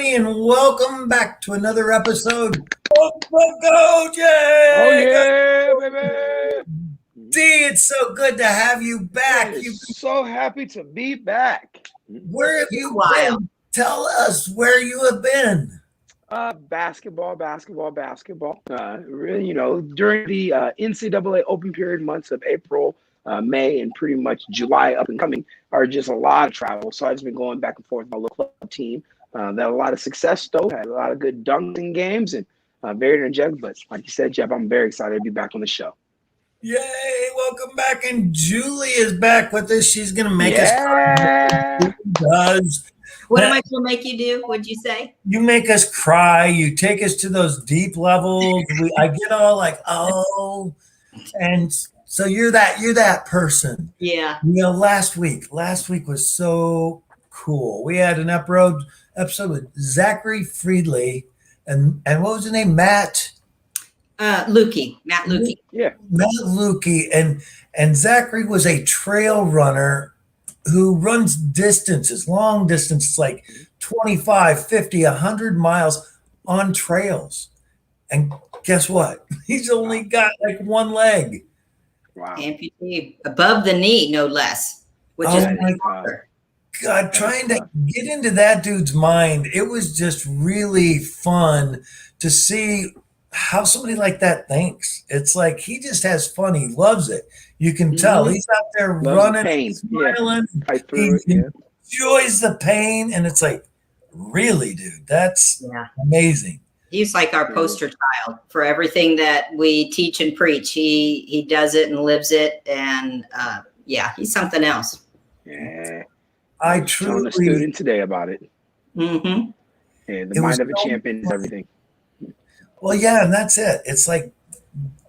everybody, and welcome back to another episode of the Go Jay. Oh yeah, baby. D, it's so good to have you back. I'm so happy to be back. Where have you been? Tell us where you have been. Basketball. Really, during the NCAA open period months of April, May, and pretty much July up and coming are just a lot of travel. So I've just been going back and forth with my local club team. Had a lot of success, though. Had a lot of good dunking games and very energetic. But like you said, Jeff, I'm very excited to be back on the show. Yay, welcome back. And Julie is back with us. She's going to make us cry. What am I going to make you do? What'd you say? You make us cry. You take us to those deep levels. I get all like, oh, and so you're that person. Yeah. Last week was so cool. We had an episode with Zachary Friedley and what was his name? Matt Lukey. Yeah. Matt Lukey. And Zachary was a trail runner who runs long distances, like 25, 50, 100 miles on trails. And guess what? He's only got like one leg. Wow. Amputee above the knee, no less. Which is my God, trying to get into that dude's mind, it was just really fun to see how somebody like that thinks. It's like he just has fun. He loves it. You can tell he's out there running, smiling. He enjoys the pain, and it's like, really, dude, that's amazing. He's like our poster child for everything that we teach and preach. He does it and lives it, and he's something else. Yeah, I truly a student today about it. Mm-hmm. And the mind of a champion is everything. Well, yeah, and that's it. It's like,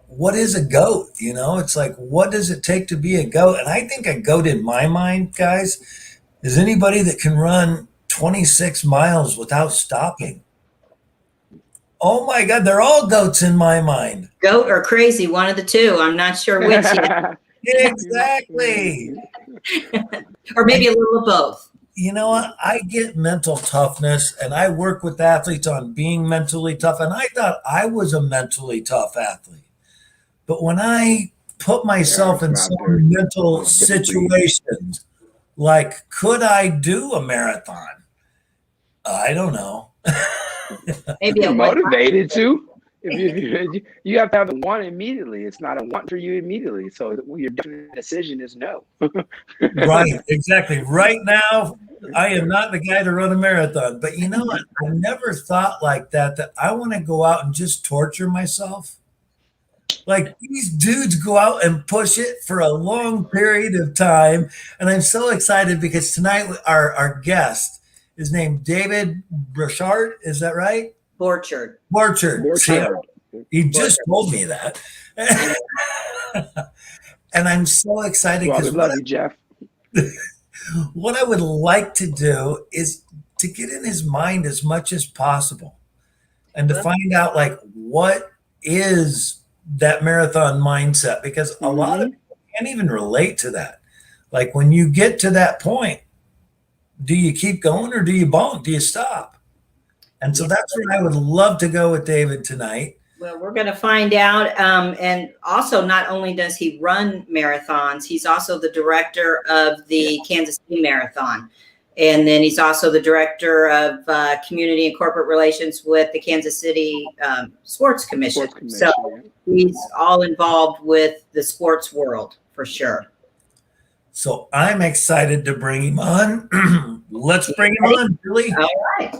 what is a goat? It's like, what does it take to be a goat? And I think a goat in my mind, guys, is anybody that can run 26 miles without stopping. Oh my God, they're all goats in my mind. Goat or crazy, one of the two. I'm not sure which yet. Exactly. Or maybe a little of both. You know what? I get mental toughness, and I work with athletes on being mentally tough. And I thought I was a mentally tough athlete. But when I put myself in some mental situations, like, could I do a marathon? I don't know. Maybe you're motivated to. If you have to have the want immediately. It's not a want for you immediately. So your decision is no. Right, exactly. Right now, I am not the guy to run a marathon. But you know what? I never thought like that I want to go out and just torture myself. Like, these dudes go out and push it for a long period of time. And I'm so excited because tonight our guest is named David Borchardt. Is that right? Borchardt. He just told me that. And I'm so excited because love you, Jeff. What I would like to do is to get in his mind as much as possible and to find out, like, what is that marathon mindset, because a lot of people can't even relate to that. Like, when you get to that point, do you keep going or do you bonk? Do you stop? And so that's where I would love to go with David tonight. Well, we're going to find out. And also, not only does he run marathons, he's also the director of the Kansas City Marathon. And then he's also the director of community and corporate relations with the Kansas City Sports Commission. So he's all involved with the sports world for sure. So I'm excited to bring him on. Let's bring him on, Billy. All right.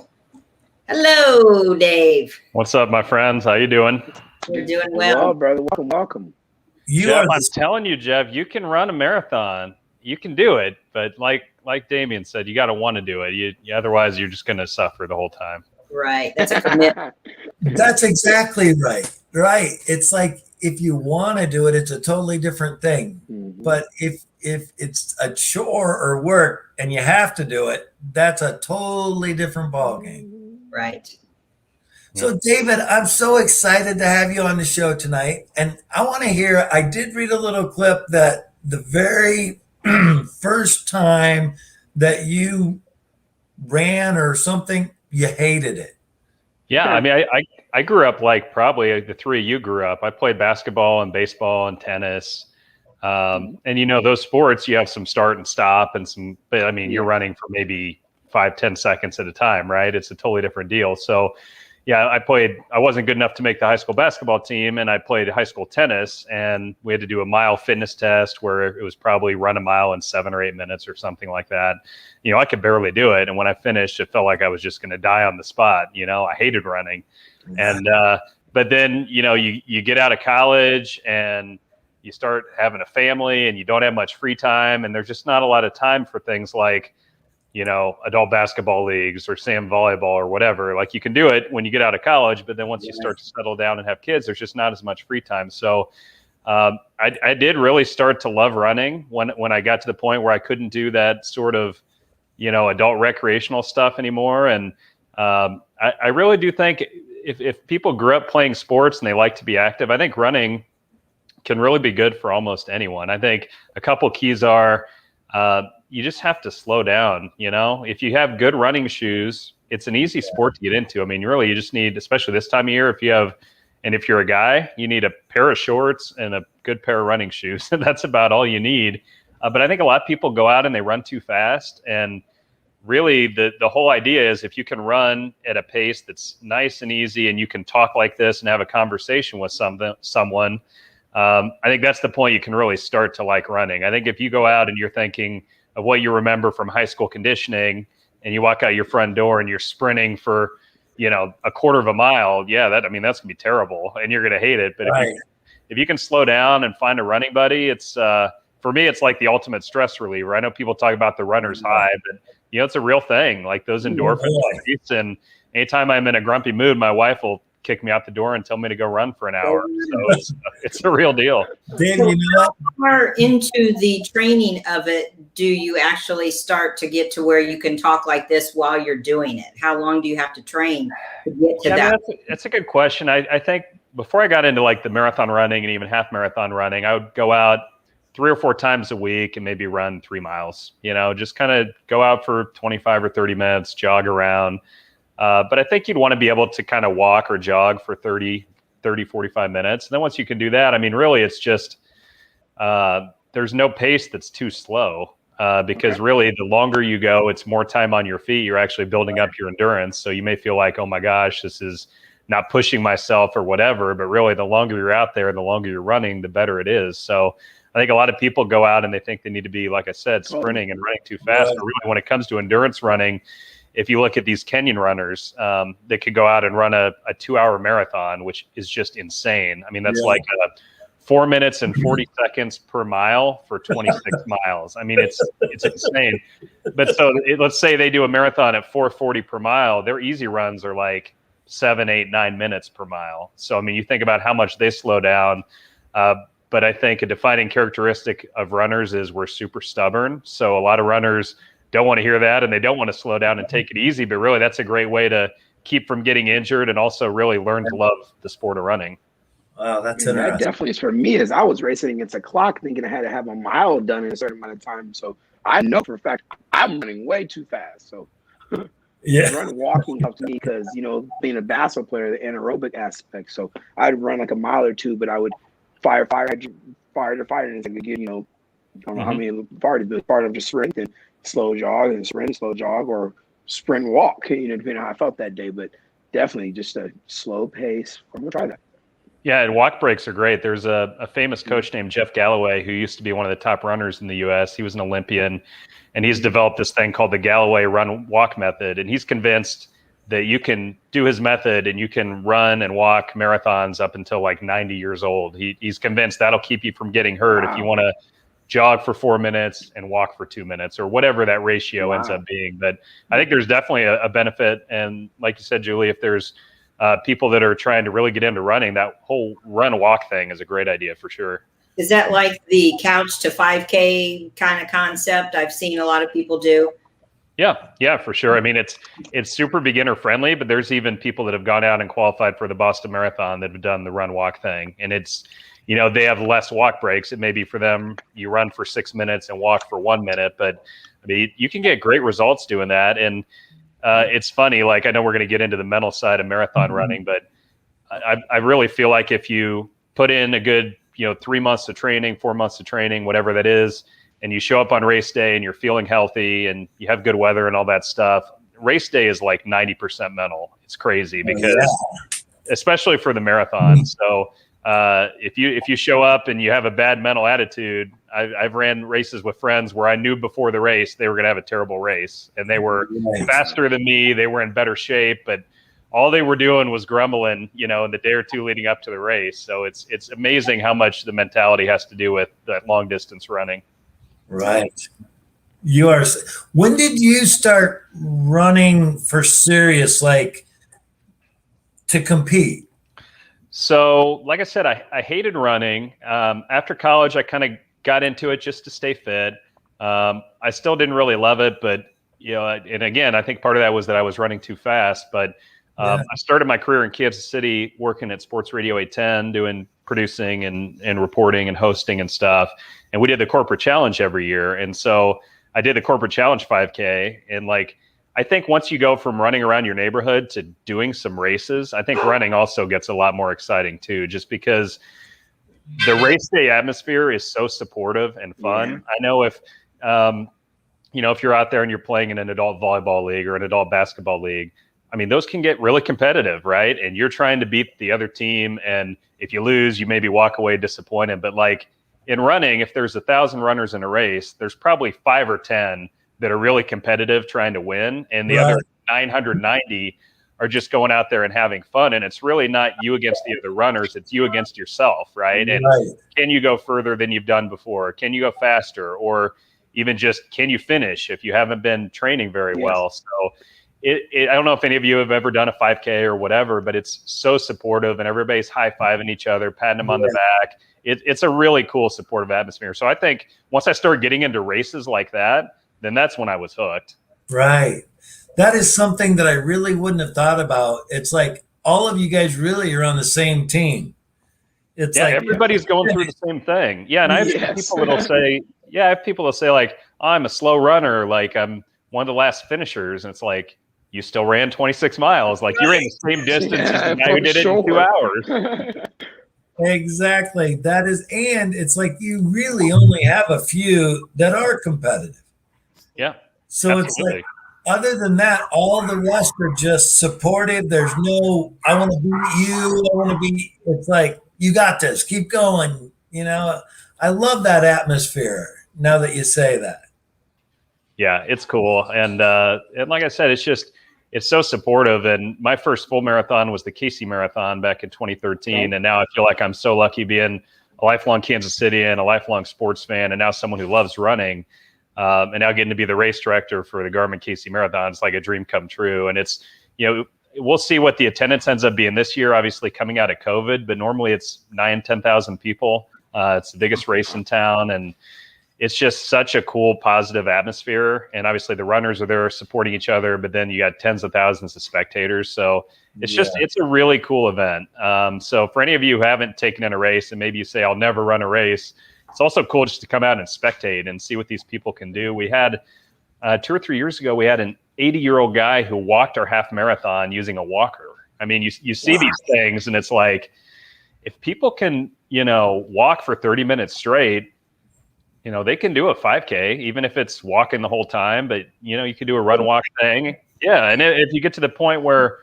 Hello, Dave. What's up, my friends? How you doing? We're doing well. Hello, brother. Welcome. Jeff, I'm telling you, Jeff, you can run a marathon. You can do it, but like Damien said, you got to want to do it. Otherwise, you're just going to suffer the whole time. Right. That's a commitment. That's exactly right. Right. It's like, if you want to do it, it's a totally different thing. Mm-hmm. But if it's a chore or work and you have to do it, that's a totally different ballgame. Right. So, David, I'm so excited to have you on the show tonight. And I want to hear, I did read a little clip that the very first time that you ran or something, you hated it. Yeah, I mean, I grew up like probably the three of you grew up. I played basketball and baseball and tennis. And those sports, you have some start and stop and but I mean, you're running for maybe 5-10 seconds at a time, right? It's a totally different deal. So yeah, I wasn't good enough to make the high school basketball team, and I played high school tennis, and we had to do a mile fitness test where it was probably run a mile in 7 or 8 minutes or something like that. I could barely do it. And when I finished, it felt like I was just going to die on the spot. I hated running. And, but then, you get out of college and you start having a family and you don't have much free time, and there's just not a lot of time for things like, adult basketball leagues or SAM volleyball or whatever. Like, you can do it when you get out of college, but then once you start to settle down and have kids, there's just not as much free time. So I did really start to love running when I got to the point where I couldn't do that sort of, adult recreational stuff anymore. And I really do think if people grew up playing sports and they like to be active, I think running can really be good for almost anyone. I think a couple keys are, you just have to slow down. If you have good running shoes, it's an easy sport to get into. I mean, really, you just need, especially this time of year, if you're a guy, you need a pair of shorts and a good pair of running shoes. And that's about all you need. But I think a lot of people go out and they run too fast. And really the whole idea is if you can run at a pace that's nice and easy and you can talk like this and have a conversation with someone, I think that's the point you can really start to like running. I think if you go out and you're thinking of what you remember from high school conditioning and you walk out your front door and you're sprinting for, a quarter of a mile, that's going to be terrible and you're going to hate it. But if you can slow down and find a running buddy, it's, for me, it's like the ultimate stress reliever. I know people talk about the runner's high, but it's a real thing. Like those endorphins. And anytime I'm in a grumpy mood, my wife will kick me out the door and tell me to go run for an hour. So it's a real deal. Dave, so how far into the training of it do you actually start to get to where you can talk like this while you're doing it? How long do you have to train to get to that? That's a good question. I think before I got into like the marathon running and even half marathon running, I would go out 3 or 4 times a week and maybe run 3 miles, just kind of go out for 25 or 30 minutes, jog around. But I think you'd want to be able to kind of walk or jog for 30, 45 minutes. And then once you can do that, I mean, really, it's just there's no pace that's too slow because really the longer you go, it's more time on your feet. You're actually building up your endurance. So you may feel like, oh, my gosh, this is not pushing myself or whatever. But really, the longer you're out there and the longer you're running, the better it is. So I think a lot of people go out and they think they need to be, like I said, sprinting and running too fast. But really, when it comes to endurance running, if you look at these Kenyan runners, they could go out and run a 2-hour marathon, which is just insane. I mean, that's like 4 minutes and 40 seconds per mile for 26 miles. I mean, it's insane. But so let's say they do a marathon at 4:40 per mile. Their easy runs are like 7, 8, 9 minutes per mile. So, I mean, you think about how much they slow down. But I think a defining characteristic of runners is we're super stubborn. So a lot of runners don't want to hear that and they don't want to slow down and take it easy. But really, that's a great way to keep from getting injured and also really learn to love the sport of running. Wow, that's that interesting. definitely is for me, as I was racing against a clock thinking I had to have a mile done in a certain amount of time. So I know for a fact I'm running way too fast. So walking helps me because, being a basketball player, the anaerobic aspect. So I'd run like a mile or two, but I would fire to fire. And it's like, I don't know how many fire to do. It's part of just sprint and slow jog and sprint, slow jog, or sprint walk, depending on how I felt that day. But definitely just a slow pace. I'm going to try that. Yeah, and walk breaks are great. There's a famous coach named Jeff Galloway who used to be one of the top runners in the U.S. He was an Olympian, and he's developed this thing called the Galloway run-walk method. And he's convinced that you can do his method and you can run and walk marathons up until like 90 years old. He's convinced that'll keep you from getting hurt if you want to jog for 4 minutes and walk for 2 minutes or whatever that ratio ends up being. But I think there's definitely a benefit. And like you said, Julie, if there's people that are trying to really get into running, that whole run walk thing is a great idea for sure. Is that like the couch to 5K kind of concept I've seen a lot of people do? Yeah, for sure. I mean, it's super beginner friendly, but there's even people that have gone out and qualified for the Boston Marathon that have done the run walk thing. And it's, they have less walk breaks. It may be for them, you run for 6 minutes and walk for 1 minute, but I mean, you can get great results doing that. And It's funny. Like, I know we're going to get into the mental side of marathon running, but I really feel like if you put in a good, 3 months of training, 4 months of training, whatever that is, and you show up on race day and you're feeling healthy and you have good weather and all that stuff, race day is like 90% mental. It's crazy because especially for the marathon. So if you show up and you have a bad mental attitude, I've ran races with friends where I knew before the race they were going to have a terrible race, and they were faster than me. They were in better shape, but all they were doing was grumbling, in the day or two leading up to the race. So it's amazing how much the mentality has to do with that long distance running. Right. When did you start running for serious, like to compete? So, like I said, I hated running. After college, I kind of got into it just to stay fit. I still didn't really love it, but, and again, I think part of that was that I was running too fast. But I started my career in Kansas City working at Sports Radio 810, doing producing and reporting and hosting and stuff. And we did the corporate challenge every year. And so I did the corporate challenge 5K. And I think once you go from running around your neighborhood to doing some races, I think running also gets a lot more exciting too, just because the race day atmosphere is so supportive and fun. Yeah. I know if you're out there and you're playing in an adult volleyball league or an adult basketball league, I mean, those can get really competitive, right? And you're trying to beat the other team. And if you lose, you maybe walk away disappointed. But in running, if there's 1,000 runners in a race, there's probably 5 or 10 that are really competitive trying to win. And the other 990 are just going out there and having fun. And it's really not you against the other runners. It's you against yourself, right? And can you go further than you've done before? Can you go faster? Or even just, can you finish if you haven't been training very well? So I don't know if any of you have ever done a 5K or whatever, but it's so supportive and everybody's high-fiving each other, patting them on the back. It's a really cool supportive atmosphere. So I think once I started getting into races like that, then that's when I was hooked. Right. That is something that I really wouldn't have thought about. It's like all of you guys really are on the same team. It's everybody's going through the same thing. Yeah. And I have people that'll say, oh, I'm a slow runner. Like, I'm one of the last finishers. And it's like, you still ran 26 miles. Like, you're in the same distance as the guy who did it in 2 hours. Exactly. And it's like you really only have a few that are competitive. Yeah. So absolutely. It's like, other than that, all the rest are just supportive. There's no, I want to beat you. It's like, you got this, keep going. I love that atmosphere now that you say that. Yeah, it's cool. And like I said, it's so supportive. And my first full marathon was the KC Marathon back in 2013. And now I feel like I'm so lucky being a lifelong Kansas City and a lifelong sports fan, and now someone who loves running. And now getting to be the race director for the Garmin KC Marathon, it's like a dream come true. And it's, we'll see what the attendance ends up being this year, obviously coming out of COVID, but normally it's 10,000 people. It's the biggest race in town. And it's just such a cool, positive atmosphere. And obviously the runners are there supporting each other, but then you got tens of thousands of spectators. So it's a really cool event. So for any of you who haven't taken in a race and maybe you say, I'll never run a race, it's also cool just to come out and spectate and see what these people can do. We had 2 or 3 years ago, we had an 80-year-old guy who walked our half marathon using a walker. I mean, you see these things and it's like, if people can, walk for 30 minutes straight, they can do a 5K, even if it's walking the whole time, but you could do a run walk thing. Yeah. And if you get to the point where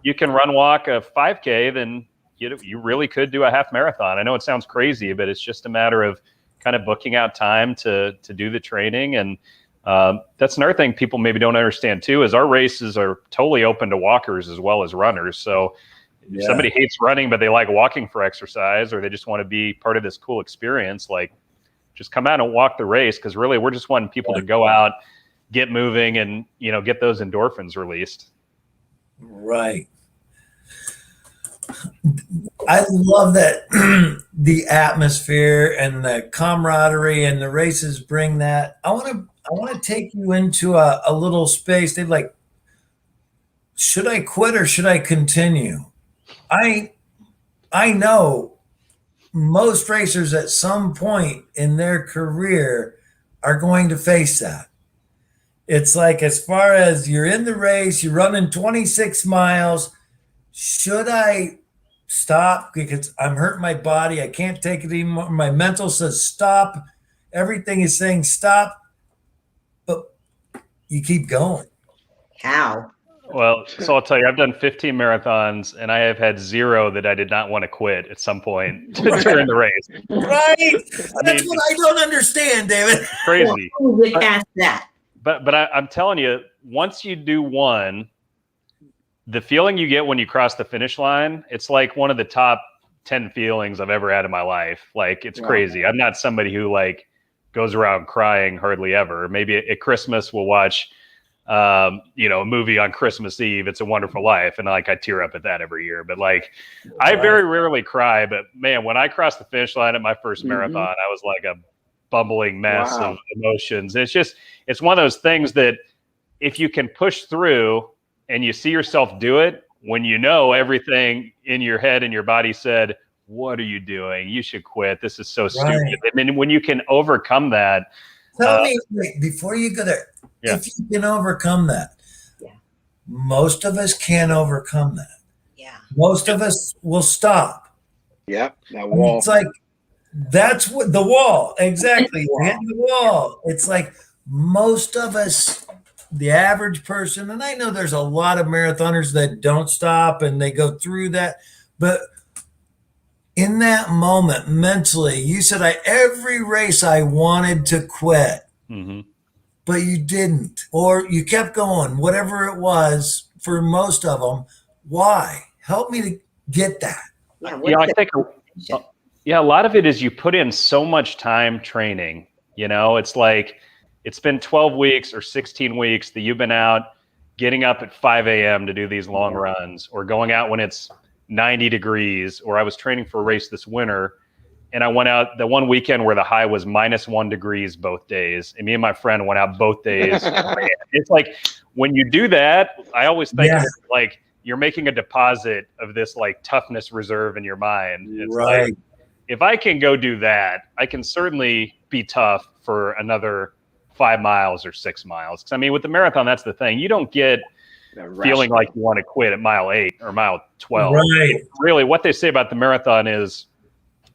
you can run walk a 5K, then you really could do a half marathon. I know it sounds crazy, but it's just a matter of kind of booking out time to do the training. And that's another thing people maybe don't understand too, is our races are totally open to walkers as well as runners. So if somebody hates running, but they like walking for exercise, or they just want to be part of this cool experience, like, just come out and walk the race, because really we're just wanting people to go out, get moving, and get those endorphins released. Right. I love that the atmosphere and the camaraderie and the races bring that. I want to take you into a little space. They're like, should I quit or should I continue? I know most racers at some point in their career are going to face that. It's like, as far as you're in the race, you're running 26 miles. Should I stop because I'm hurting my body? I can't take it anymore. My mental says stop. Everything is saying stop, but you keep going. How? Well, so I'll tell you, I've done 15 marathons, and I have had 0 that I did not want to quit at some point during the race. Right? That's what I don't understand, David. Crazy. Well, we get past that. But I'm telling you, once you do one, the feeling you get when you cross the finish line, it's like one of the top 10 feelings I've ever had in my life. Like, it's crazy. I'm not somebody who like goes around crying hardly ever. Maybe at Christmas we'll watch a movie on Christmas Eve, It's a Wonderful Life, and like I tear up at that every year. But like, I very rarely cry. But man, when I crossed the finish line at my first marathon, I was like a bumbling mess of emotions. It's one of those things that if you can push through and you see yourself do it, when you know everything in your head and your body said, what are you doing? You should quit. This is so stupid. I mean, when you can overcome that. Tell me, wait, before you go there, if you can overcome that, most of us can't overcome that. Yeah. Most of us will stop. Yep. That wall. It's like, that's what the wall, exactly. Hitting the wall. It's like most of us, the average person, and I know there's a lot of marathoners that don't stop and they go through that, but in that moment, mentally, you said, every race I wanted to quit, but you didn't, or you kept going, whatever it was for most of them. Why? Help me to get that. I think a lot of it is you put in so much time training. It's like it's been 12 weeks or 16 weeks that you've been out getting up at 5 a.m. to do these long runs, or going out when it's 90 degrees, or I was training for a race this winter and I went out the one weekend where the high was -1 degrees both days. And me and my friend went out both days. It's like, when you do that, I always think of it like you're making a deposit of this like toughness reserve in your mind. It's like, if I can go do that, I can certainly be tough for another 5 miles or 6 miles. 'Cause I mean, with the marathon, that's the thing. You don't get feeling like you want to quit at mile 8 or mile 12. Right. Really, what they say about the marathon is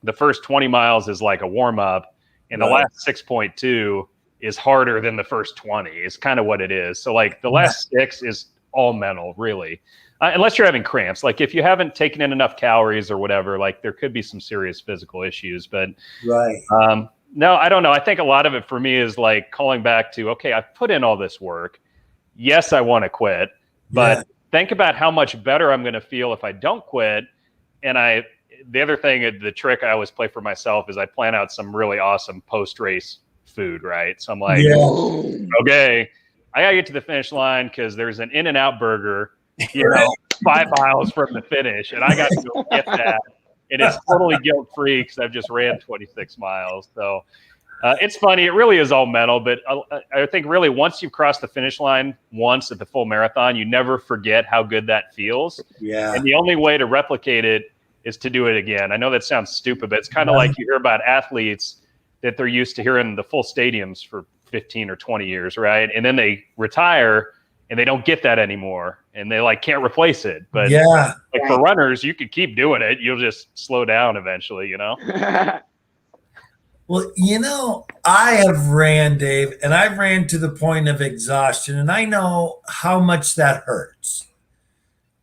the first 20 miles is like a warm up, and the last 6.2 is harder than the first 20. It's kind of what it is. So like the last 6 is all mental, really. Unless you're having cramps. Like if you haven't taken in enough calories or whatever, like there could be some serious physical issues. But no, I don't know. I think a lot of it for me is like calling back to, okay, I've put in all this work. Yes, I want to quit, but think about how much better I'm going to feel if I don't quit. And the other thing, the trick I always play for myself is I plan out some really awesome post-race food, right? So I'm like, okay, I got to get to the finish line because there's an In-N-Out burger 5 miles from the finish, and I got to go get that. And it's totally guilt-free because I've just ran 26 miles. So it's funny. It really is all mental, but I think really once you've crossed the finish line once at the full marathon, you never forget how good that feels. Yeah. And the only way to replicate it is to do it again. I know that sounds stupid, but it's kind of like you hear about athletes that they're used to hearing the full stadiums for 15 or 20 years, right? And then they retire and they don't get that anymore, and they like can't replace it. But like for runners, you could keep doing it. You'll just slow down eventually, Well, I have ran, Dave, and I've ran to the point of exhaustion, and I know how much that hurts.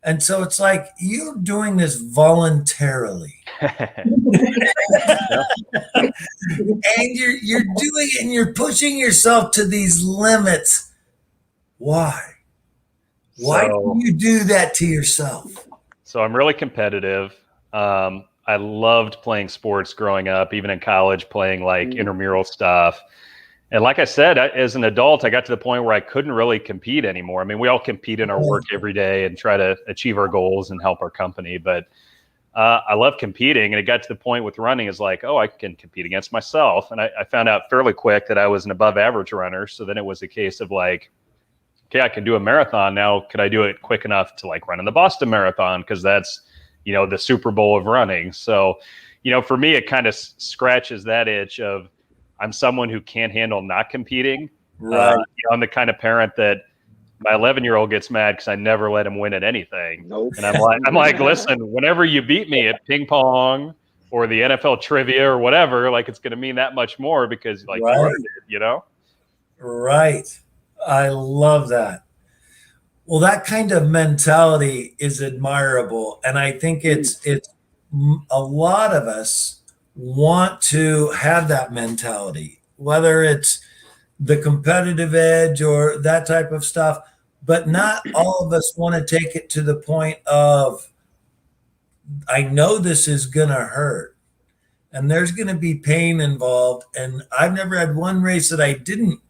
And so it's like you're doing this voluntarily. And you're doing it and you're pushing yourself to these limits. Why? Why do you do that to yourself? So I'm really competitive. I loved playing sports growing up, even in college, playing like intramural stuff. And like I said, as an adult, I got to the point where I couldn't really compete anymore. I mean, we all compete in our work every day and try to achieve our goals and help our company. But I love competing. And it got to the point with running is like, oh, I can compete against myself. And I found out fairly quick that I was an above average runner. So then it was a case of like, okay, I can do a marathon now. Could I do it quick enough to like run in the Boston Marathon? Because that's, the Super Bowl of running. So, for me, it kind of scratches that itch of I'm someone who can't handle not competing, Right. I'm the kind of parent that my 11-year-old gets mad because I never let him win at anything. Nope. And I'm like, listen, whenever you beat me at ping pong or the NFL trivia or whatever, like it's going to mean that much more because like you earned it, Right. I love that. Well, that kind of mentality is admirable. And I think it's a lot of us want to have that mentality, whether it's the competitive edge or that type of stuff, but not all of us want to take it to the point of, I know this is going to hurt and there's going to be pain involved. And I've never had one race that I didn't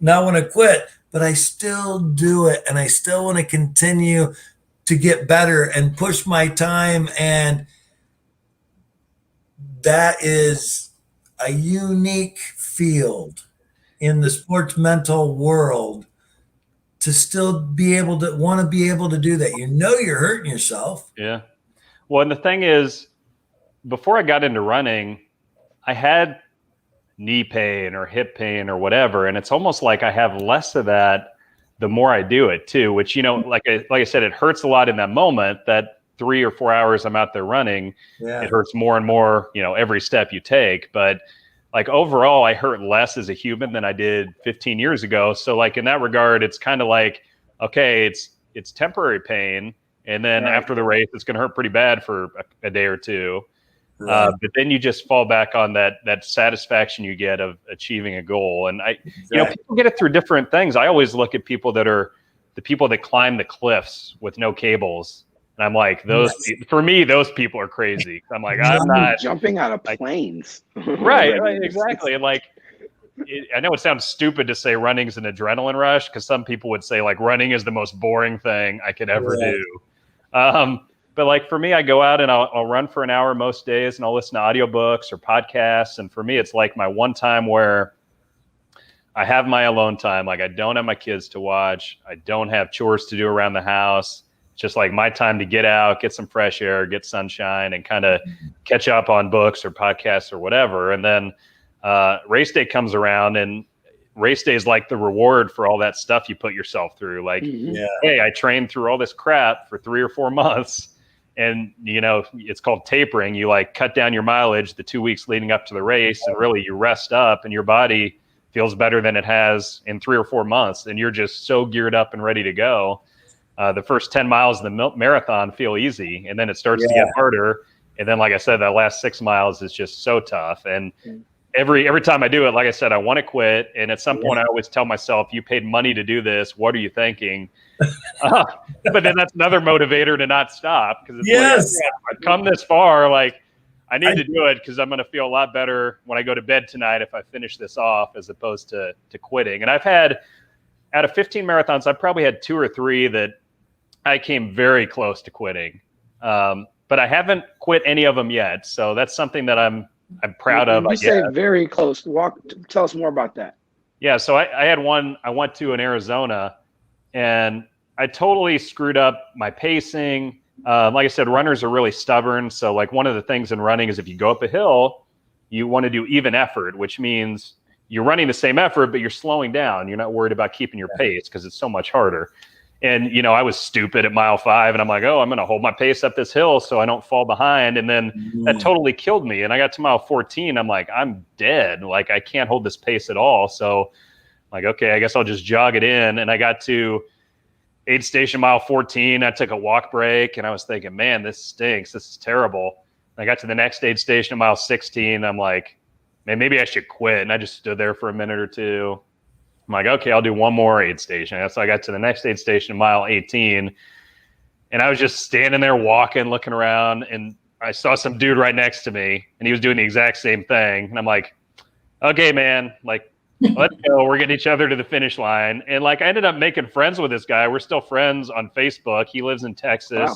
not want to quit, but I still do it. And I still want to continue to get better and push my time. And that is a unique field in the sports mental world to still be able to want to be able to do that. You're hurting yourself. Yeah. Well, and the thing is, before I got into running, I had knee pain or hip pain or whatever. And it's almost like I have less of that the more I do it too, which, like I said, it hurts a lot in that moment, that 3 or 4 hours I'm out there running. Yeah. It hurts more and more, every step you take. But like overall, I hurt less as a human than I did 15 years ago. So like in that regard, it's kind of like, okay, it's temporary pain. And then after the race, it's going to hurt pretty bad for a day or two. Right. But then you just fall back on that satisfaction you get of achieving a goal. And people get it through different things. I always look at people that are the people that climb the cliffs with no cables. And I'm like, for me, those people are crazy. I'm like, I'm not jumping out of planes. Right, exactly. And like, I know it sounds stupid to say running's an adrenaline rush because some people would say like running is the most boring thing I could ever do. But like for me, I go out and I'll run for an hour most days and I'll listen to audiobooks or podcasts. And for me, it's like my one time where I have my alone time. Like I don't have my kids to watch. I don't have chores to do around the house. It's just like my time to get out, get some fresh air, get sunshine, and kind of catch up on books or podcasts or whatever. And then race day comes around, and race day is like the reward for all that stuff you put yourself through. Like, hey, I trained through all this crap for 3 or 4 months. And, it's called tapering. You like cut down your mileage the 2 weeks leading up to the race, and really you rest up and your body feels better than it has in 3 or 4 months. And you're just so geared up and ready to go. The first 10 miles of the marathon feel easy, and then it starts to get harder. And then, like I said, that last 6 miles is just so tough. And every time I do it, like I said, I want to quit. And at some point I always tell myself, you paid money to do this. What are you thinking? But then that's another motivator to not stop. Because it's I've come this far. Like I need to do it because I'm going to feel a lot better when I go to bed tonight if I finish this off, as opposed to quitting. And I've had, out of 15 marathons, I've probably had 2 or 3 that I came very close to quitting. But I haven't quit any of them yet. So that's something that I'm proud of. You say very close. Tell us more about that. Yeah. So I had one I went to in Arizona, and I totally screwed up my pacing. Like I said, runners are really stubborn. So like one of the things in running is if you go up a hill, you want to do even effort, which means you're running the same effort, but you're slowing down. You're not worried about keeping your pace because it's so much harder. And, I was stupid at mile 5, and I'm like, I'm going to hold my pace up this hill so I don't fall behind. And then that totally killed me. And I got to mile 14. I'm like, I'm dead. Like, I can't hold this pace at all. So like, okay, I guess I'll just jog it in. And I got to aid station mile 14. I took a walk break, and I was thinking, man, this stinks. This is terrible. And I got to the next aid station at mile 16. I'm like, man, maybe I should quit. And I just stood there for a minute or two. I'm like, okay, I'll do one more aid station. So I got to the next aid station, mile 18, and I was just standing there walking, looking around, and I saw some dude right next to me, and he was doing the exact same thing. And I'm like, okay, man, like, let's go. We're getting each other to the finish line. And like, I ended up making friends with this guy. We're still friends on Facebook. He lives in Texas. Wow.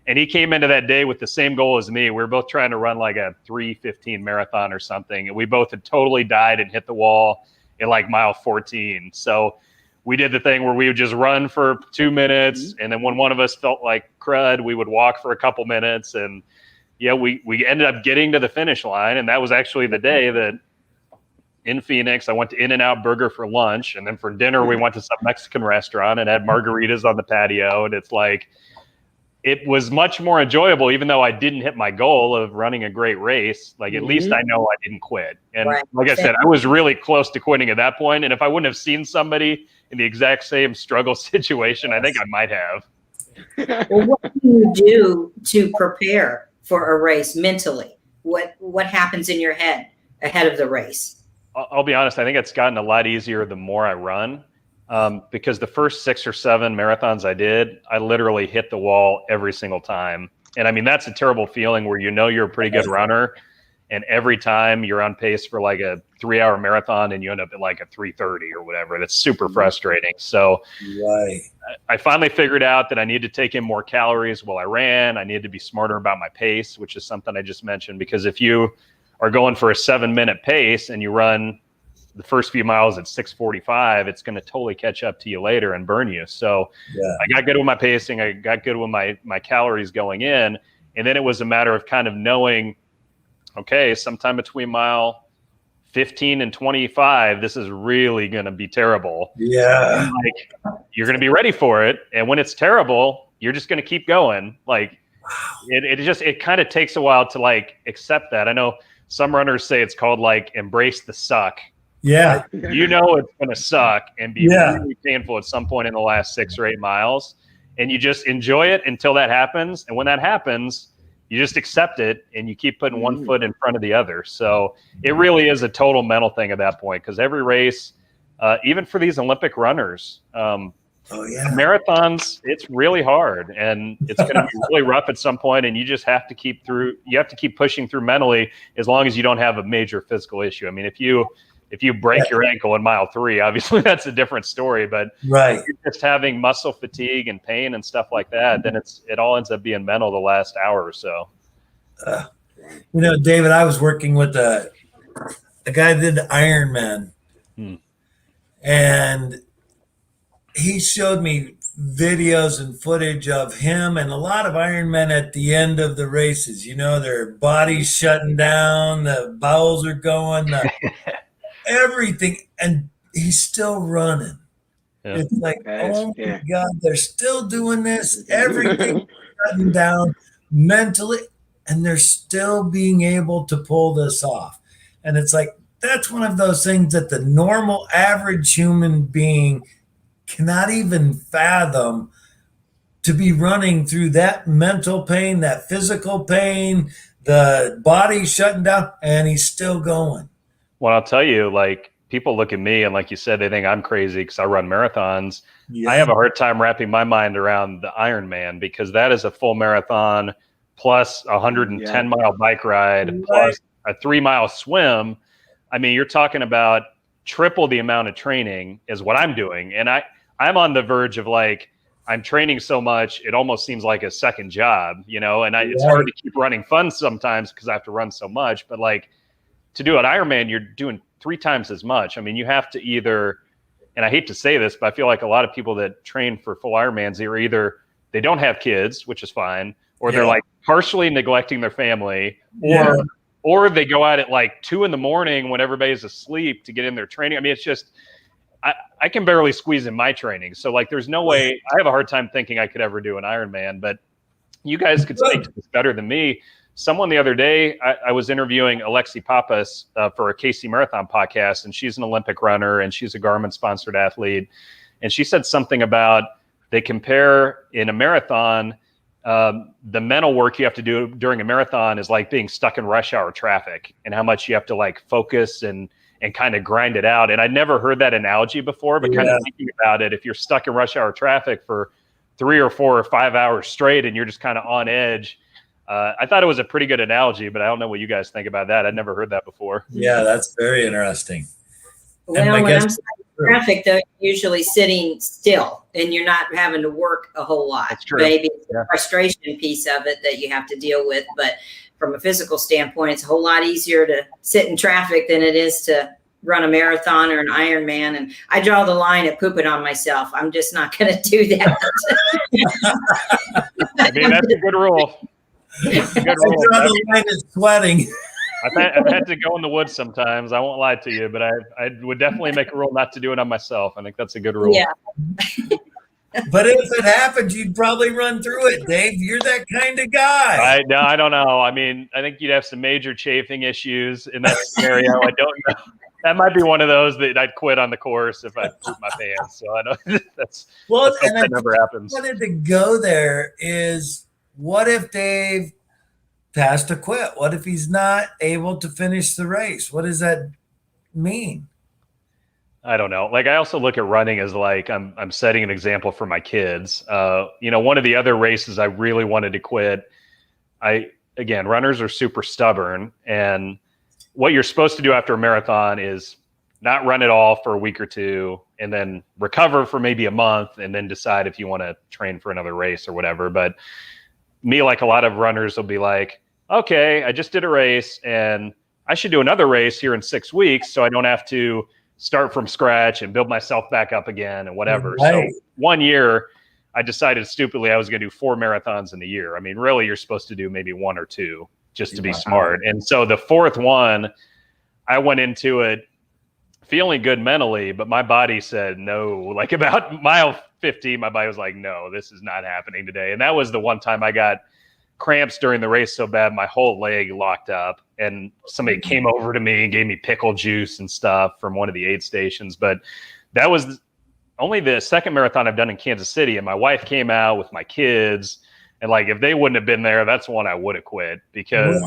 And he came into that day with the same goal as me. We were both trying to run like a 3:15 marathon or something. And we both had totally died and hit the wall in like mile 14. So we did the thing where we would just run for 2 minutes. And then when one of us felt like crud, we would walk for a couple minutes. And we ended up getting to the finish line. And that was actually the day that in Phoenix. I went to In-N-Out Burger for lunch, and then for dinner we went to some Mexican restaurant and had margaritas on the patio. And it's like, it was much more enjoyable, even though I didn't hit my goal of running a great race. Like, at least I know I didn't quit. And like I said, I was really close to quitting at that point. And if I wouldn't have seen somebody in the exact same struggle situation, I think I might have. Well, what can you do to prepare for a race mentally? What happens in your head ahead of the race? I'll be honest. I think it's gotten a lot easier the more I run. Because the first 6 or 7 marathons I did, I literally hit the wall every single time. And I mean, that's a terrible feeling where you know you're a pretty good runner, and every time you're on pace for like a 3-hour marathon and you end up at like a 3:30 or whatever. That's super frustrating. So I finally figured out that I need to take in more calories while I ran. I need to be smarter about my pace, which is something I just mentioned, because if you are going for a 7-minute pace and you run the first few miles at 6:45, it's going to totally catch up to you later and burn you. So I got good with my pacing. I got good with my calories going in. And then it was a matter of kind of knowing, okay, sometime between mile 15 and 25, this is really going to be terrible. Yeah. Like, you're going to be ready for it. And when it's terrible, you're just going to keep going. Like, it kind of takes a while to like accept that. I know some runners say it's called like embrace the suck. Yeah. You know it's going to suck and be really painful at some point in the last 6 or 8 miles. And you just enjoy it until that happens. And when that happens, you just accept it and you keep putting one foot in front of the other. So it really is a total mental thing at that point, because every race, even for these Olympic runners, marathons, it's really hard and it's going to be really rough at some point. And you just have to keep pushing through mentally, as long as you don't have a major physical issue. I mean, if you break your ankle in mile 3, obviously that's a different story. But if you're just having muscle fatigue and pain and stuff like that, then it all ends up being mental the last hour or so. David, I was working with a guy that did the Ironman, and he showed me videos and footage of him and a lot of Ironmen at the end of the races. Their bodies shutting down, the bowels are going, everything, and he's still running. It's like, oh my God, they're still doing this. Everything shutting down mentally, and they're still being able to pull this off. And it's like, that's one of those things that the normal average human being cannot even fathom, to be running through that mental pain, that physical pain, the body shutting down, and he's still going. Well, I'll tell you, like, people look at me and, like you said, they think I'm crazy because I run marathons. I have a hard time wrapping my mind around the Ironman, because that is a full marathon plus a 110-mile bike ride plus a 3-mile swim. I mean, you're talking about triple the amount of training is what I'm doing. And I'm on the verge of, like, I'm training so much, it almost seems like a second job, and it's hard to keep running fun sometimes because I have to run so much. But, like, to do an Ironman, you're doing 3 times as much. I mean, you have to either, and I hate to say this, but I feel like a lot of people that train for full Ironmans are either they don't have kids, which is fine, or they're like partially neglecting their family, or they go out at like 2 a.m. when everybody's asleep to get in their training. I mean, it's just, I can barely squeeze in my training. So, like, there's no way. I have a hard time thinking I could ever do an Ironman, but you guys could speak to this better than me. Someone the other day, I was interviewing Alexi Pappas for a KC Marathon podcast, and she's an Olympic runner and she's a Garmin sponsored athlete. And she said something about, they compare in a marathon, the mental work you have to do during a marathon is like being stuck in rush hour traffic, and how much you have to like focus and kind of grind it out. And I'd never heard that analogy before, but kind of thinking about it, if you're stuck in rush hour traffic for 3 or 4 or 5 hours straight and you're just kind of on edge, I thought it was a pretty good analogy, but I don't know what you guys think about that. I'd never heard that before. Yeah, that's very interesting. Well, when I'm stuck in traffic, though, you're usually sitting still and you're not having to work a whole lot. That's true. Maybe it's the frustration piece of it that you have to deal with. But from a physical standpoint, it's a whole lot easier to sit in traffic than it is to run a marathon or an Ironman. And I draw the line at pooping on myself. I'm just not going to do that. I mean, that's a good rule. I draw the line at sweating. I've had to go in the woods sometimes. I won't lie to you, but I would definitely make a rule not to do it on myself. I think that's a good rule. Yeah. But if it happened, you'd probably run through it, Dave. You're that kind of guy. No, I don't know. I mean, I think you'd have some major chafing issues in that scenario. I don't know. That might be one of those that I'd quit on the course if I pooped my pants. So I don't. That's that never happens. What wanted to go there is, what if Dave has to quit? What if he's not able to finish the race? What does that mean? I don't know. Like, I also look at running as like I'm setting an example for my kids. One of the other races I really wanted to quit. Runners are super stubborn, and what you're supposed to do after a marathon is not run at all for a week or two, and then recover for maybe a month, and then decide if you want to train for another race or whatever. But me, like a lot of runners, will be like, okay, I just did a race, and I should do another race here in 6 weeks, so I don't have to start from scratch and build myself back up again and whatever. Right. So 1 year, I decided stupidly I was going to do 4 marathons in a year. I mean, really, you're supposed to do maybe 1 or 2 just to be smart. And so the 4th one, I went into it feeling good mentally, but my body said no. Like about mile 50, my body was like, no, this is not happening today. And that was the one time I got cramps during the race so bad my whole leg locked up, and somebody came over to me and gave me pickle juice and stuff from one of the aid stations. But that was only the second marathon I've done in Kansas City, and my wife came out with my kids, and like, if they wouldn't have been there, that's one I would have quit, because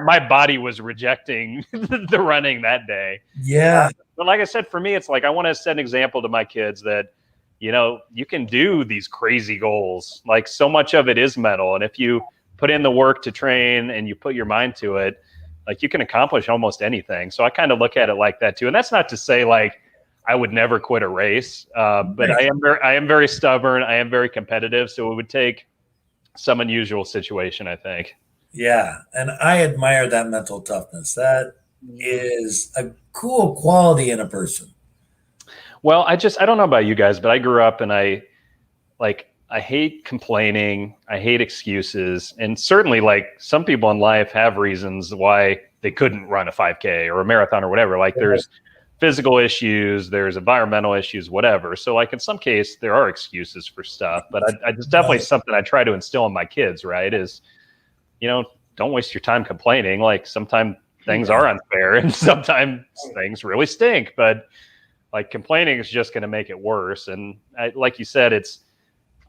my body was rejecting the running that day. Yeah. But like I said, for me, it's like, I want to set an example to my kids that, you can do these crazy goals. Like, so much of it is mental, and if you put in the work to train and you put your mind to it, like, you can accomplish almost anything. So I kind of look at it like that too. And that's not to say like I would never quit a race, but I am very stubborn. I am very competitive. So it would take some unusual situation, I think. Yeah. And I admire that mental toughness. That is a cool quality in a person. Well, I don't know about you guys, but I grew up and I hate complaining. I hate excuses. And certainly, like, some people in life have reasons why they couldn't run a 5K or a marathon or whatever. Like, there's physical issues, there's environmental issues, whatever. So like, in some case, there are excuses for stuff, but it's definitely something I try to instill in my kids, right? Is, don't waste your time complaining. Like, sometimes things are unfair and sometimes things really stink, but like, complaining is just going to make it worse. And like you said,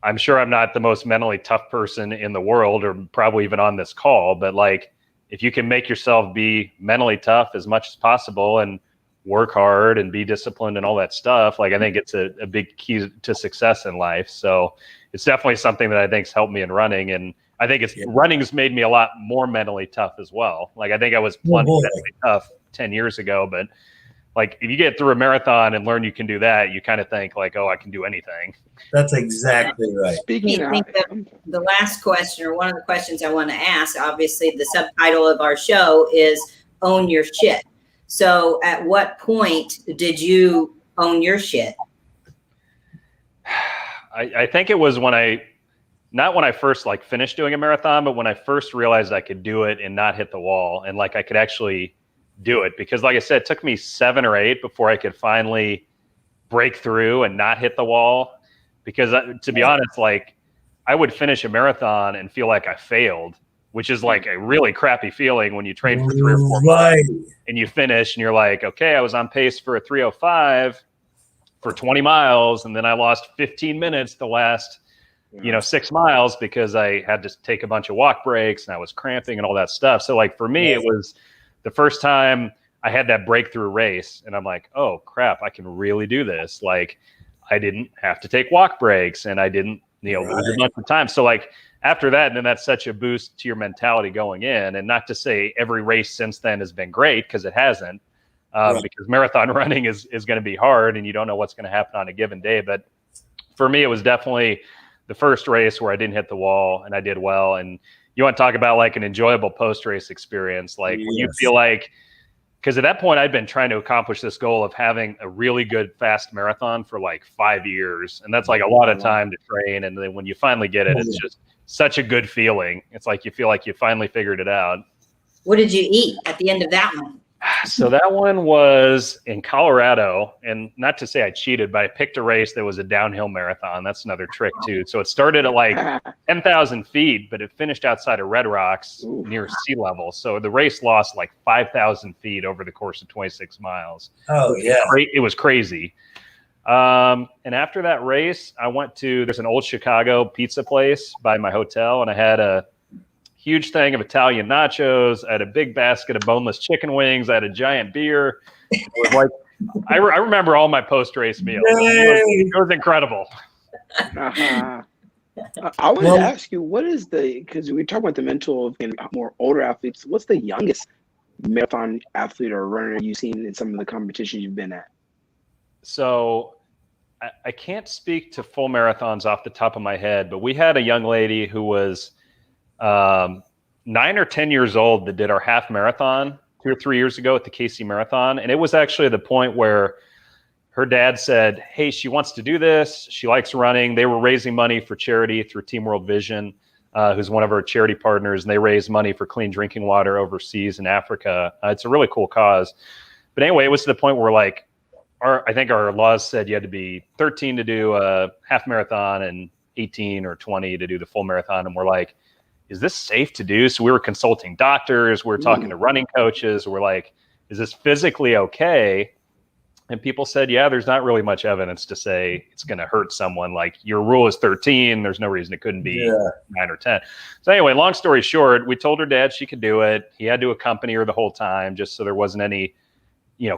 I'm sure I'm not the most mentally tough person in the world, or probably even on this call, but like, if you can make yourself be mentally tough as much as possible and work hard and be disciplined and all that stuff, like, I think it's a big key to success in life. So it's definitely something that I think's helped me in running. And I think running's made me a lot more mentally tough as well. Like, I think I was plenty mentally tough 10 years ago, but like, if you get through a marathon and learn you can do that, you kind of think like, oh, I can do anything. That's exactly right. Speaking of the last question, or one of the questions I want to ask, obviously the subtitle of our show is Own Your Shit. So at what point did you own your shit? I think it was not when I first like finished doing a marathon, but when I first realized I could do it and not hit the wall, and like, I could actually do it. Because like I said, it took me 7 or 8 before I could finally break through and not hit the wall. Because to be honest, like, I would finish a marathon and feel like I failed, which is like a really crappy feeling when you train for 3 or 4 months and you finish and you're like, okay, I was on pace for a 3:05 for 20 miles. And then I lost 15 minutes the last, 6 miles because I had to take a bunch of walk breaks and I was cramping and all that stuff. So like, for me, it was the first time I had that breakthrough race, and I'm like, oh crap, I can really do this. Like, I didn't have to take walk breaks, and I didn't, lose a bunch of time. So like, after that, and then that's such a boost to your mentality going in. And not to say every race since then has been great, because it hasn't, because marathon running is going to be hard, and you don't know what's going to happen on a given day. But for me, it was definitely the first race where I didn't hit the wall and I did well. And you want to talk about like an enjoyable post-race experience, like when you feel like, because at that point I'd been trying to accomplish this goal of having a really good fast marathon for like 5 years. And that's like a lot of time to train. And then when you finally get it, it's just such a good feeling. It's like you feel like you finally figured it out. What did you eat at the end of that one? So that one was in Colorado, and not to say I cheated, but I picked a race that was a downhill marathon. That's another trick too. So it started at like 10,000 feet, but it finished outside of Red Rocks near sea level. So the race lost like 5,000 feet over the course of 26 miles. Oh yeah. It was crazy. And after that race, I went to, there's an old Chicago pizza place by my hotel, and I had a huge thing of Italian nachos. I had a big basket of boneless chicken wings. I had a giant beer. It was like, I remember all my post-race meals. It was incredible. I wanted to ask you, what is because we talk about the mental and more older athletes, what's the youngest marathon athlete or runner you've seen in some of the competitions you've been at? So I can't speak to full marathons off the top of my head, but we had a young lady who was 9 or 10 years old that did our half marathon 2 or 3 years ago at the KC Marathon. And it was actually the point where her dad said, hey, she wants to do this. She likes running. They were raising money for charity through Team World Vision, who's one of our charity partners. And they raise money for clean drinking water overseas in Africa. It's a really cool cause. But anyway, it was to the point where like, I think our laws said you had to be 13 to do a half marathon and 18 or 20 to do the full marathon. And we're like, is this safe to do? So we were consulting doctors, we were talking to running coaches. We're like, is this physically okay? And people said, yeah, there's not really much evidence to say it's going to hurt someone. Like your rule is 13. There's no reason it couldn't be 9 or 10. So anyway, long story short, we told her dad she could do it. He had to accompany her the whole time just so there wasn't any,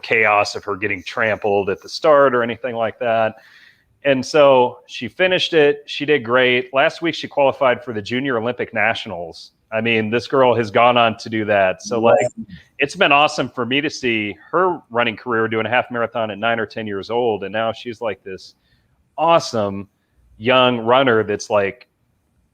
chaos of her getting trampled at the start or anything like that. And so she finished it. She did great. Last week, she qualified for the Junior Olympic Nationals. I mean, this girl has gone on to do that. So like, it's been awesome for me to see her running career doing a half marathon at 9 or 10 years old. And now she's like this awesome young runner that's like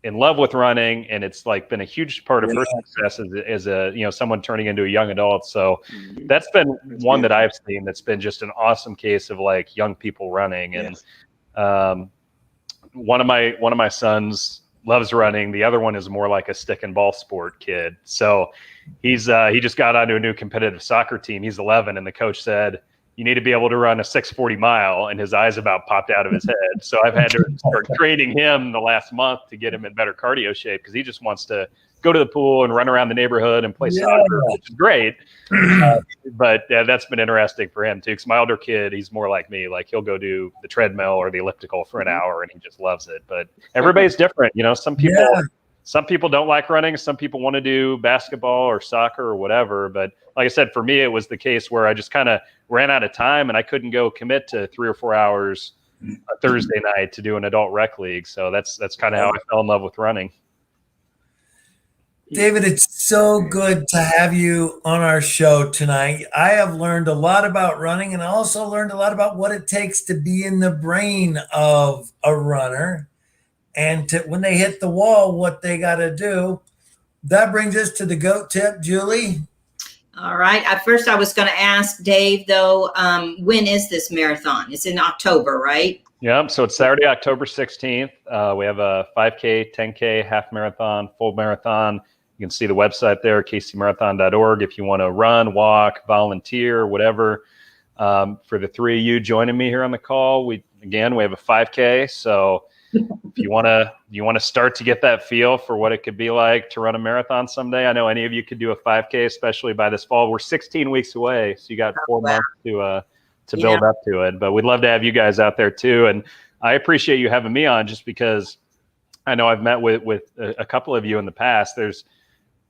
in love with running. And it's like been a huge part of her success as a, someone turning into a young adult. So that's been one that I've seen that's been just an awesome case of like young people running. And one of my sons loves running. The other one is more like a stick and ball sport kid. So he just got onto a new competitive soccer team. He's 11, and the coach said, you need to be able to run a 6:40 mile, and his eyes about popped out of his head. So I've had to start training him the last month to get him in better cardio shape because he just wants to go to the pool and run around the neighborhood and play soccer, which is great. But that's been interesting for him too. Because my older kid, he's more like me. Like he'll go do the treadmill or the elliptical for an hour, and he just loves it. But everybody's different. Some people don't like running. Some people want to do basketball or soccer or whatever. But like I said, for me, it was the case where I just kind of ran out of time and I couldn't go commit to 3 or 4 hours a Thursday night to do an adult rec league. So that's kind of how I fell in love with running. David, it's so good to have you on our show tonight. I have learned a lot about running, and I also learned a lot about what it takes to be in the brain of a runner and to, when they hit the wall, what they got to do. That brings us to the GOAT tip, Julie. All right. At first, I was going to ask Dave, though, when is this marathon? It's in October, right? Yeah. So it's Saturday, October 16th. We have a 5K, 10K, half marathon, full marathon. You can see the website there, kcmarathon.org, if you want to run, walk, volunteer, whatever. For the three of you joining me here on the call, we have a 5K. So if you want to start to get that feel for what it could be like to run a marathon someday, I know any of you could do a 5K, especially by this fall. We're 16 weeks away, so you got 4 months to build up to it. But we'd love to have you guys out there too. And I appreciate you having me on, just because I know I've met with a couple of you in the past.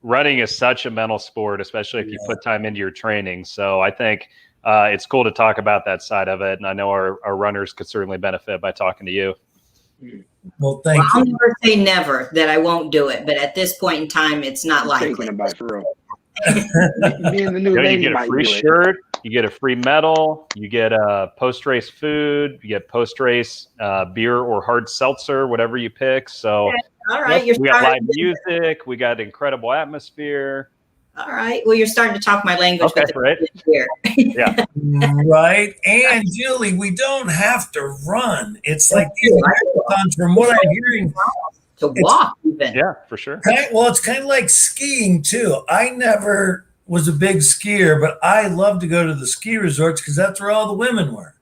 Running is such a mental sport, especially if you put time into your training. So I think it's cool to talk about that side of it. And I know our runners could certainly benefit by talking to you. Well, thank you. I'll never say never that I won't do it, but at this point in time, it's not likely. Thinking about it for real. You get a free shirt, you get a free medal, you get post-race food, you get post-race beer or hard seltzer, whatever you pick. So all right, we got live music, we got incredible atmosphere. All right. Well, you're starting to talk my language. Okay, right. Here. Yeah. Right. And Julie, we don't have to run. It's like these marathons, from what I'm hearing, to walk even. Yeah, for sure. Well, it's kind of like skiing too. I never was a big skier, but I love to go to the ski resorts because that's where all the women were.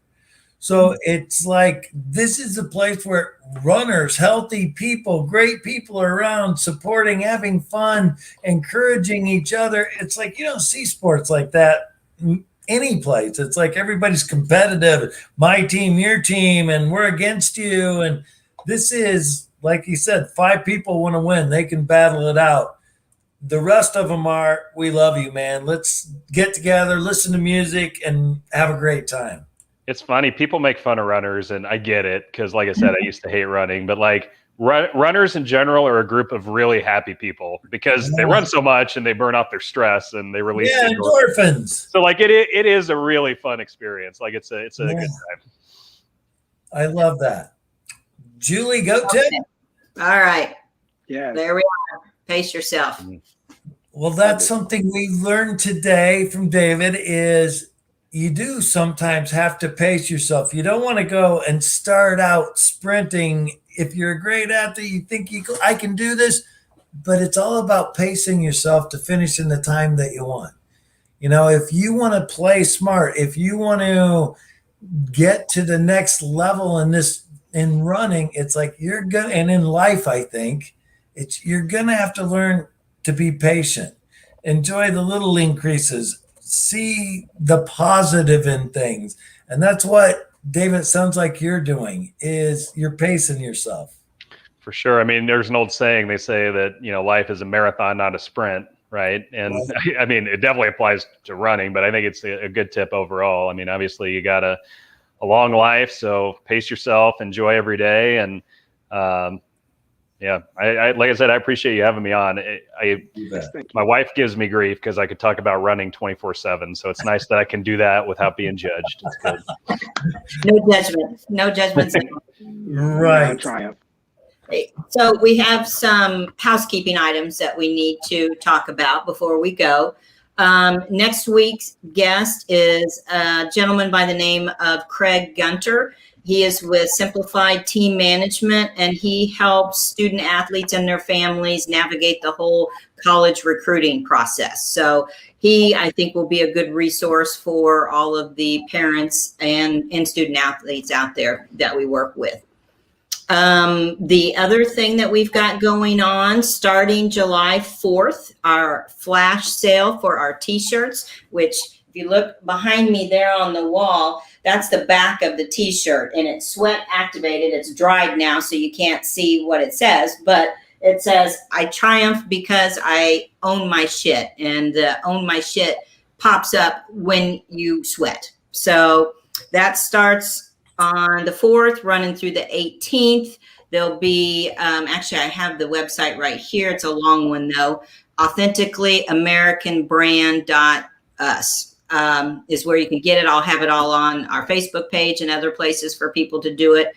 So it's like, this is a place where runners, healthy people, great people are around, supporting, having fun, encouraging each other. It's like, you don't see sports like that any place. It's like everybody's competitive. My team, your team, and we're against you. And this is, like you said, 5 people want to win. They can battle it out. The rest of them are, we love you, man. Let's get together, listen to music, and have a great time. It's funny. People make fun of runners, and I get it because, like I said, I used to hate running. But like runners in general are a group of really happy people because they run so much and they burn off their stress and they release endorphins. So like it is a really fun experience. Like it's a good time. I love that. Julie, go Tim. Okay. All right. Yeah. There we are. Pace yourself. Well, that's something we learned today from David is you do sometimes have to pace yourself. You don't want to go and start out sprinting. If you're a great athlete, you think I can do this, but it's all about pacing yourself to finish in the time that you want. You know, if you want to play smart, if you want to get to the next level in running, it's like and in life, I think you're going to have to learn to be patient, enjoy the little increases, see the positive in things. And that's what, David, sounds like you're doing, is you're pacing yourself. For sure. I mean, there's an old saying, they say that, life is a marathon, not a sprint. Right. And I mean, it definitely applies to running, but I think it's a good tip overall. I mean, obviously you got a long life, so pace yourself, enjoy every day. And yeah, I like I said, I appreciate you having me on. My wife gives me grief because I could talk about running 24/7. So it's nice that I can do that without being judged. It's good. No judgment. No judgments. Right. Triumph. So we have some housekeeping items that we need to talk about before we go. Next week's guest is a gentleman by the name of Craig Gunter. He is with Simplified Team Management, and he helps student athletes and their families navigate the whole college recruiting process. So he, I think, will be a good resource for all of the parents and student athletes out there that we work with. The other thing that we've got going on, starting July 4th, our flash sale for our t-shirts, which if you look behind me there on the wall, that's the back of the t-shirt, and it's sweat activated. It's dried now, so you can't see what it says, but it says, I triumph because I own my shit, and own my shit pops up when you sweat. So that starts on the 4th, running through the 18th. There'll be, actually, I have the website right here. It's a long one, though. AuthenticallyAmericanBrand.us is where you can get it. I'll have it all on our Facebook page and other places for people to do it.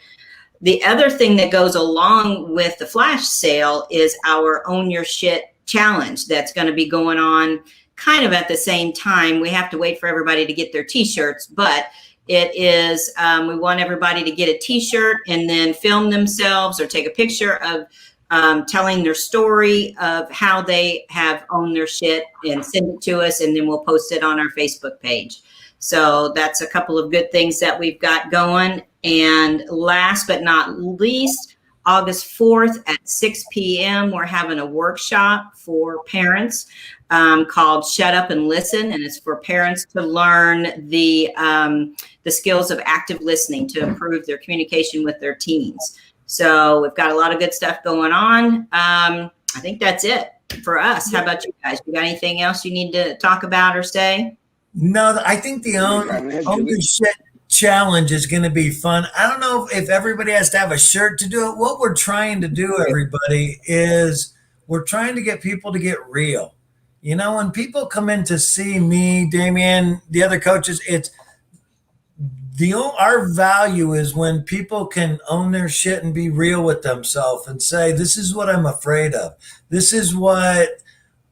The other thing that goes along with the flash sale is our Own Your Shit challenge that's going to be going on kind of at the same time. We have to wait for everybody to get their t-shirts, but it is, we want everybody to get a t-shirt and then film themselves or take a picture of telling their story of how they have owned their shit and send it to us, and then we'll post it on our Facebook page. So that's a couple of good things that we've got going. And last but not least, August 4th at 6 p.m., we're having a workshop for parents called Shut Up and Listen. And it's for parents to learn the skills of active listening to improve their communication with their teens. So we've got a lot of good stuff going on. I think that's it for us. How about you guys? You got anything else you need to talk about or say? No, I think the Own Your Shit challenge is going to be fun. I don't know if everybody has to have a shirt to do it. What we're trying to do, everybody, is we're trying to get people to get real. You know, when people come in to see me, Damien, the other coaches, our value is when people can own their shit and be real with themselves and say, this is what I'm afraid of. This is what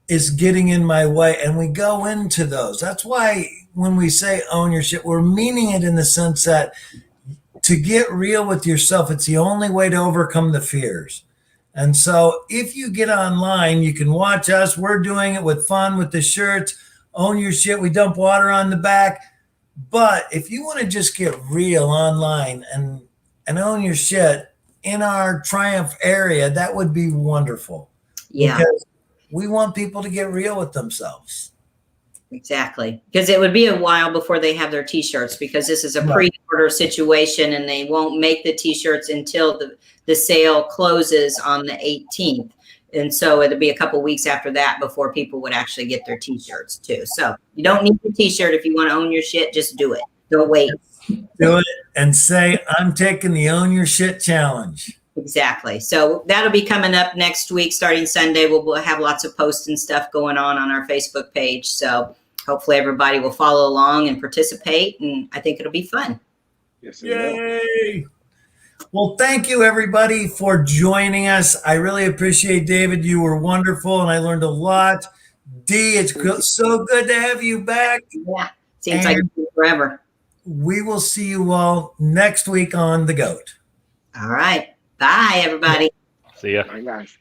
is getting in my way. And we go into those. That's why when we say own your shit, we're meaning it in the sense that to get real with yourself, it's the only way to overcome the fears. And so if you get online, you can watch us. We're doing it with fun with the shirts. Own your shit. We dump water on the back. But if you want to just get real online and own your shit in our Triumph area, that would be wonderful. Yeah. Because we want people to get real with themselves. Exactly. Because it would be a while before they have their t-shirts, because this is a pre-order situation and they won't make the t-shirts until the sale closes on the 18th. And so it'll be a couple weeks after that before people would actually get their t-shirts too. So you don't need a t-shirt. If you want to own your shit, just do it. Don't wait. Do it and say, I'm taking the Own Your Shit challenge. Exactly. So that'll be coming up next week, starting Sunday. We'll have lots of posts and stuff going on our Facebook page. So hopefully everybody will follow along and participate. And I think it'll be fun. Yes, Yay. Well, thank you, everybody, for joining us. I really appreciate David. You were wonderful, and I learned a lot. Dee, it's so good to have you back. Yeah. Seems like it's been forever. We will see you all next week on The Goat. All right. Bye, everybody. See ya. Bye, guys.